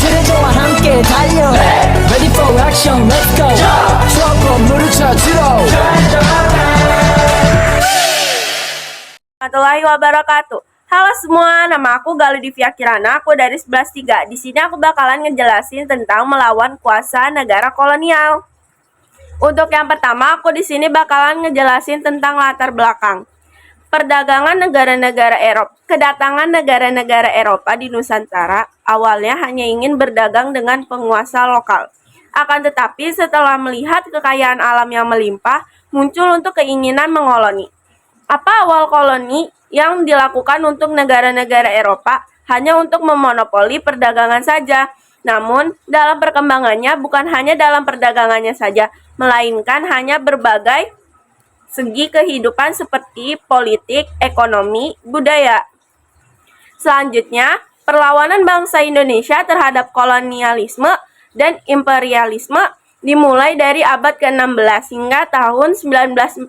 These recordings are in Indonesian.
트레저와 함께 달려 Ready for action, let's go 추억 건물을 찾으러 Warahmatullahi wabarakatuh. Halo semua, nama aku Galuh Divya Kirana, aku dari 11-3. Di sini aku bakalan ngejelasin tentang melawan kuasa negara kolonial. Untuk yang pertama, aku di sini bakalan ngejelasin tentang latar belakang perdagangan negara-negara Eropa. Kedatangan negara-negara Eropa di Nusantara awalnya hanya ingin berdagang dengan penguasa lokal. Akan tetapi setelah melihat kekayaan alam yang melimpah, muncul untuk keinginan mengkoloni. Apa awal koloni yang dilakukan untuk negara-negara Eropa? Hanya untuk memonopoli perdagangan saja. Namun, dalam perkembangannya bukan hanya dalam perdagangannya saja, melainkan hanya berbagai segi kehidupan seperti politik, ekonomi, budaya. Selanjutnya, perlawanan bangsa Indonesia terhadap kolonialisme dan imperialisme dimulai dari abad ke-16 hingga tahun 1945.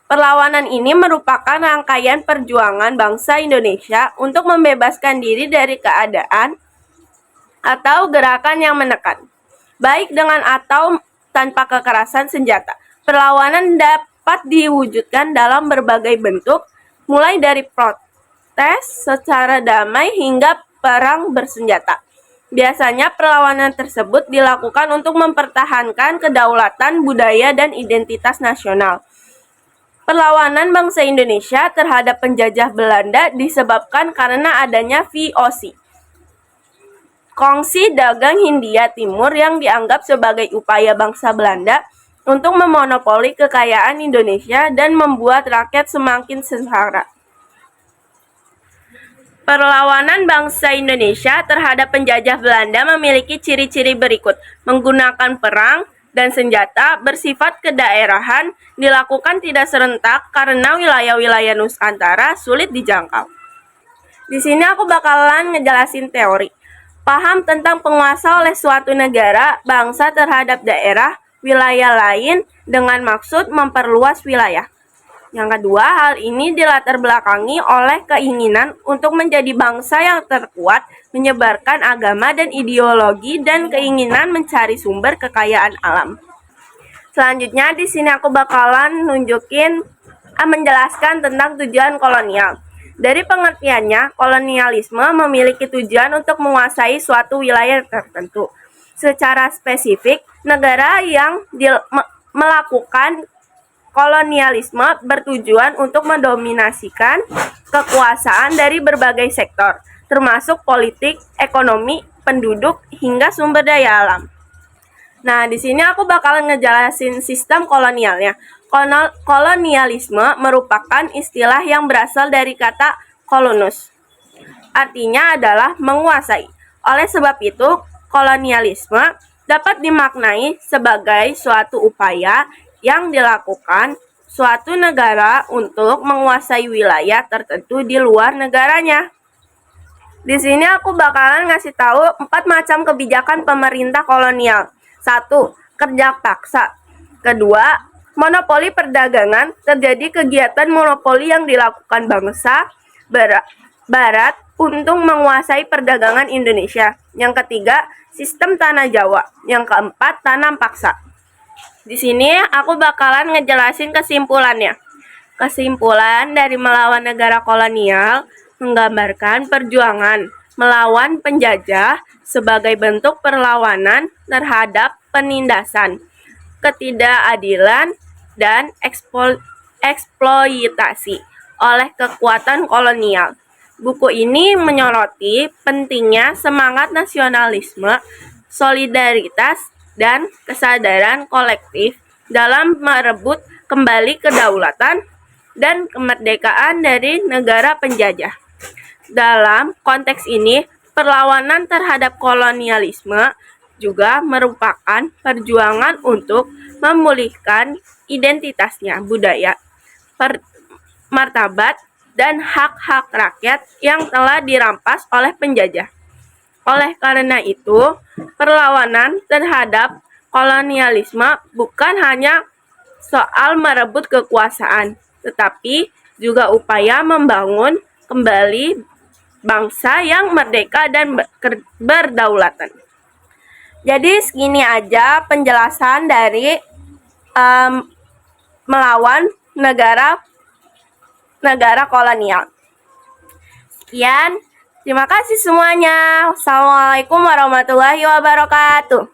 Perlawanan ini merupakan rangkaian perjuangan bangsa Indonesia untuk membebaskan diri dari keadaan atau gerakan yang menekan, baik dengan atau tanpa kekerasan senjata. Perlawanan dapat diwujudkan dalam berbagai bentuk, mulai dari protes secara damai hingga perang bersenjata. Biasanya perlawanan tersebut dilakukan untuk mempertahankan kedaulatan budaya dan identitas nasional. Perlawanan bangsa Indonesia terhadap penjajah Belanda disebabkan karena adanya VOC, Kongsi Dagang Hindia Timur, yang dianggap sebagai upaya bangsa Belanda untuk memonopoli kekayaan Indonesia dan membuat rakyat semakin sengsara. Perlawanan bangsa Indonesia terhadap penjajah Belanda memiliki ciri-ciri berikut: menggunakan perang dan senjata bersifat kedaerahan, dilakukan tidak serentak karena wilayah-wilayah Nusantara sulit dijangkau. Di sini aku bakalan ngejelasin teori. Paham tentang penguasa oleh suatu negara, bangsa terhadap daerah, wilayah lain dengan maksud memperluas wilayah. Yang kedua, hal ini dilatar belakangi oleh keinginan untuk menjadi bangsa yang terkuat, menyebarkan agama dan ideologi, dan keinginan mencari sumber kekayaan alam. Selanjutnya, di sini aku bakalan menjelaskan tentang tujuan kolonial. Dari pengertiannya, kolonialisme memiliki tujuan untuk menguasai suatu wilayah tertentu. Secara spesifik, negara yang melakukan kolonialisme bertujuan untuk mendominasikan kekuasaan dari berbagai sektor, termasuk politik, ekonomi, penduduk, hingga sumber daya alam. Nah, di sini aku bakalan ngejelasin sistem kolonialnya. Kolonialisme merupakan istilah yang berasal dari kata kolonus. Artinya adalah menguasai. Oleh sebab itu, kolonialisme dapat dimaknai sebagai suatu upaya yang dilakukan suatu negara untuk menguasai wilayah tertentu di luar negaranya. Di sini aku bakalan ngasih tahu 4 macam kebijakan pemerintah kolonial. 1. Kerja paksa. Kedua, monopoli perdagangan. Terjadi kegiatan monopoli yang dilakukan bangsa Barat untuk menguasai perdagangan Indonesia. Yang ketiga, sistem tanah Jawa. Yang keempat, tanam paksa. Di sini aku bakalan ngejelasin kesimpulannya. Kesimpulan dari melawan negara kolonial menggambarkan perjuangan melawan penjajah sebagai bentuk perlawanan terhadap penindasan, ketidakadilan, dan eksploitasi oleh kekuatan kolonial. Buku ini menyoroti pentingnya semangat nasionalisme, solidaritas, dan kesadaran kolektif dalam merebut kembali kedaulatan dan kemerdekaan dari negara penjajah. Dalam konteks ini, perlawanan terhadap kolonialisme juga merupakan perjuangan untuk memulihkan identitasnya, budaya, martabat, dan hak-hak rakyat yang telah dirampas oleh penjajah. Oleh karena itu, perlawanan terhadap kolonialisme bukan hanya soal merebut kekuasaan, tetapi juga upaya membangun kembali bangsa yang merdeka dan berdaulatan. Jadi segini aja penjelasan dari melawan negara kolonial. Sekian, terima kasih semuanya. Wassalamualaikum warahmatullahi wabarakatuh.